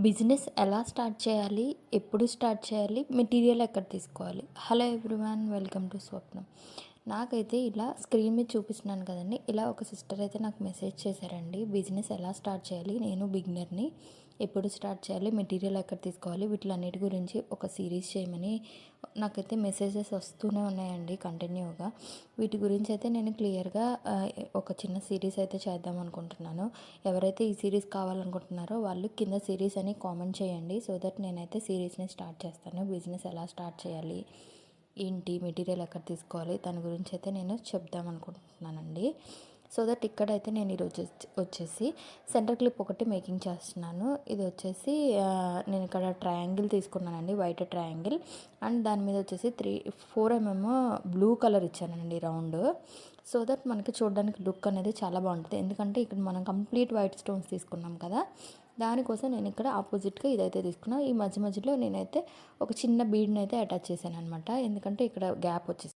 Business ఎలా start చేయాలి? ఎప్పుడు స్టార్ట్ చేయాలి? మెటీరియల్ ఎక్కడ తీసుకోవాలి? హలో ఎవ్రీవన్, వెల్కమ్ టు స్వప్నం. నాకైతే ఇలా స్క్రీన్ మీద చూపిస్తున్నాను కదండి, ఇలా ఒక సిస్టర్ అయితే నాకు మెసేజ్ చేశారండి. బిజినెస్ ఎలా స్టార్ట్ చేయాలి, నేను బిగినర్ని, ఎప్పుడు స్టార్ట్ చేయాలి, మెటీరియల్ ఎక్కడ తీసుకోవాలి, వీటిలన్నిటి గురించి ఒక సిరీస్ చేయమని నాకైతే మెసేజెస్ వస్తూనే ఉన్నాయండి కంటిన్యూగా. వీటి గురించి అయితే నేను క్లియర్గా ఒక చిన్న సిరీస్ అయితే చేద్దాం అనుకుంటున్నాను. ఎవరైతే ఈ సిరీస్ కావాలనుకుంటున్నారో వాళ్ళు కింద సిరీస్ అని కామెంట్ చేయండి. సో దట్ నేనైతే సిరీస్ని స్టార్ట్ చేస్తాను. బిజినెస్ ఎలా స్టార్ట్ చేయాలి, ఏంటి, మెటీరియల్ ఎక్కడ తీసుకోవాలి, దాని గురించి అయితే నేను చెప్దాం అనుకుంటున్నానండి. సో దట్ ఇక్కడైతే నేను ఈరోజు వచ్చేసి సెంటర్ క్లిప్ ఒకటి మేకింగ్ చేస్తున్నాను. ఇది వచ్చేసి నేను ఇక్కడ ట్రయాంగిల్ తీసుకున్నానండి, వైట్ ట్రయాంగిల్. అండ్ దాని మీద వచ్చేసి 4 mm బ్లూ కలర్ ఇచ్చానండి రౌండ్. సో దట్ మనకి చూడడానికి లుక్ అనేది చాలా బాగుంటుంది. ఎందుకంటే ఇక్కడ మనం కంప్లీట్ వైట్ స్టోన్స్ తీసుకున్నాం కదా, దానికోసం నేను ఇక్కడ ఆపోజిట్గా ఇదైతే తీసుకున్నాను. ఈ మధ్యలో నేనైతే ఒక చిన్న బీడ్ని అయితే అటాచ్ చేశాను అనమాట. ఎందుకంటే ఇక్కడ గ్యాప్ వచ్చేసి